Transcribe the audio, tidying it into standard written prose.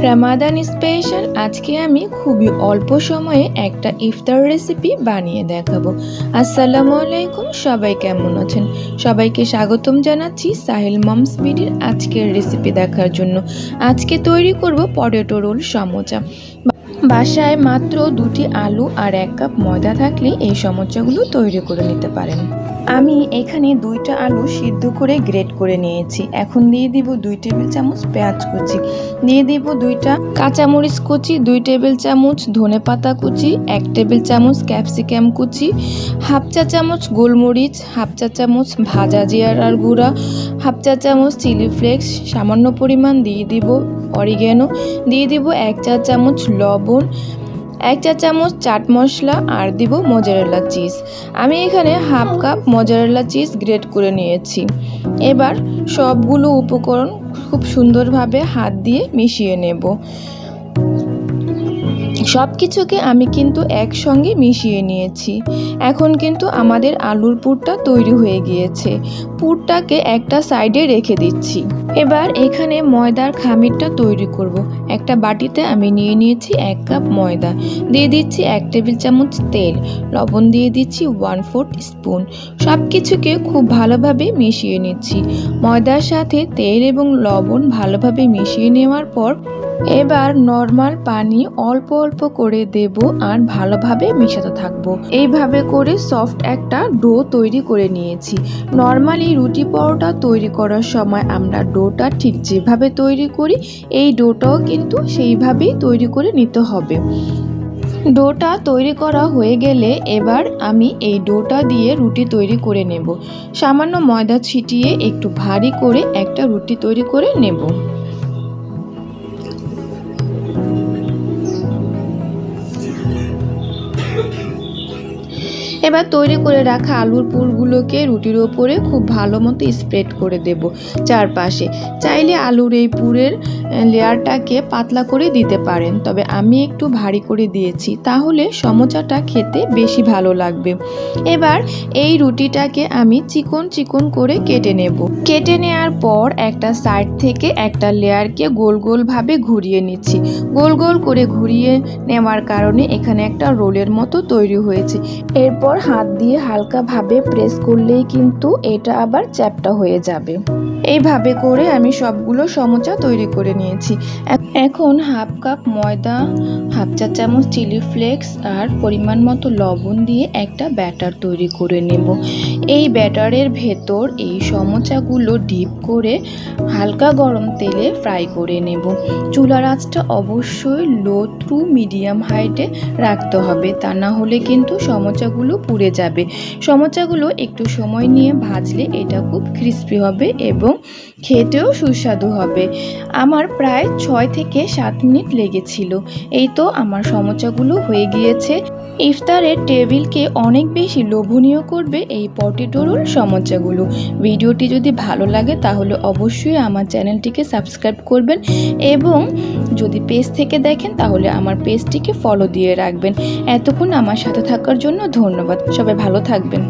Ramadan special আজকে আমি খুবই অল্প সময়ে একটা ইফতার রেসিপি বানিয়ে দেখাবো। আসসালামু আলাইকুম, সবাই কেমন আছেন? সবাইকে স্বাগতম জানাচ্ছি সাহিল মমস বিডির আজকের রেসিপি দেখার জন্য। আজকে তৈরি করব পটেটো রোল সমোচা। বাসায় মাত্র 2টি আলু আর 1 কাপ ময়দা থাকলে এই সমোচাগুলো তৈরি করে নিতে পারেন। আমি এখানে 2টা আলু সিদ্ধ করে গ্রেট করে নিয়েছি। এখন দিয়ে দিব 2 টেবিল চামচ পেঁয়াজ কুচি, দিয়ে দিব 2টা কাঁচামরিচ কুচি, 2 টেবিল চামচ ধনেপাতা কুচি, 1 টেবিল চামচ ক্যাপসিকাম কুচি, হাফ চা চামচ গোলমরিচ, হাফ চা চামচ ভাজা জিরার গুঁড়া, হাফ চা চামচ চিলি ফ্লেক্স, সামান্য পরিমাণ দিয়ে দিব অরিগ্যানো, দিয়ে দিব 1 চা চামচ লবণ, 1 চা চামচ চাট মশলা আর দিব মোজারেলা চিজ। আমি এখানে half cup mozzarella cheese great করে নিয়েছি। এবার সবগুলো উপকরণ খুব সুন্দরভাবে হাত দিয়ে মিশিয়ে নেব। সব কিছুকে আমি কিন্তু একসঙ্গে মিশিয়ে নিয়েছি। এখন কিন্তু আমাদের আলুর পুরটা তৈরি হয়ে গিয়েছে। পুরটাকে একটা সাইডে রেখে দিচ্ছি। এবার এখানে ময়দার খামিরটা তৈরি করব। একটা বাটিতে আমি নিয়ে নিয়েছি 1 কাপ ময়দা, দিয়ে দিচ্ছি 1 টেবিল চামচ তেল, লবণ দিয়ে দিচ্ছি 1/4 স্পুন। সব কিছুকে খুব ভালোভাবে মিশিয়ে নিচ্ছি। ময়দার সাথে তেল এবং লবণ ভালোভাবে মিশিয়ে নেওয়ার পর এবার নর্মাল পানি অল্প অল্প করে দেব আর ভালোভাবে মেশাতে থাকবো। এইভাবে করে সফট একটা ডো তৈরি করে নিয়েছি। নর্মালি রুটি পরোটা তৈরি করার সময় আমরা ডোটা ঠিক যেভাবে তৈরি করি এই ডোটাও কিন্তু সেইভাবেই তৈরি করে নিতে হবে। ডোটা তৈরি করা হয়ে গেলে এবার আমি এই ডোটা দিয়ে রুটি তৈরি করে নেব। সামান্য ময়দা ছিটিয়ে একটু ভারী করে একটা রুটি তৈরি করে নেব। এবার তৈরি করে রাখা আলুর পুরগুলোকে রুটির ওপরে খুব ভালো মতো স্প্রেড করে দেব চারপাশে। চাইলে আলুর এই পুরের লেয়ারটাকে পাতলা করে দিতে পারেন, তবে আমি একটু ভারী করে দিয়েছি, তাহলে সমোচাটা খেতে বেশি ভালো লাগবে। এবার এই রুটিটাকে আমি চিকন চিকন করে কেটে নেব। কেটে নেওয়ার পর একটা সাইড থেকে একটা লেয়ারকে গোল গোলভাবে ঘুরিয়ে নিচ্ছি। গোল গোল করে ঘুরিয়ে নেওয়ার কারণে এখানে একটা রোলের মতো তৈরি হয়েছে। এরপর হাত দিয়ে হালকাভাবে প্রেস করলেই কিন্তু এটা আবার চ্যাপ্টা হয়ে যাবে। এইভাবে করে আমি সবগুলো সমোচা তৈরি করে নিয়েছি। এখন হাফ কাপ ময়দা, হাফ চা চামচ চিলি ফ্লেক্স আর পরিমাণ মতো লবণ দিয়ে একটা ব্যাটার তৈরি করে নেব। এই ব্যাটারের ভেতর এই সমোচাগুলো ডিপ করে হালকা গরম তেলে ফ্রাই করে নেব। চুলার আঁচটা অবশ্যই লো টু মিডিয়াম হাইটে রাখতে হবে, তা না হলে কিন্তু সমোচাগুলো পুড়ে যাবে। সমোচাগুলো একটু সময় নিয়ে ভাজলে এটা খুব ক্রিস্পি হবে এবং খেতেও সুস্বাদু হবে। আমার প্রায় 6 থেকে 7 মিনিট লেগেছিল। এই তো আমার সমোচাগুলো হয়ে গিয়েছে। ইফতারের টেবিলকে অনেক বেশি লোভনীয় করবে এই পটেটো রোল সমোচাগুলো। ভিডিওটি যদি ভালো লাগে তাহলে অবশ্যই আমার চ্যানেলটিকে সাবস্ক্রাইব করবেন এবং যদি পেজ থেকে দেখেন তাহলে আমার পেজটিকে ফলো দিয়ে রাখবেন। এতক্ষণ আমার সাথে থাকার জন্য ধন্যবাদ। সবাই ভালো থাকবেন।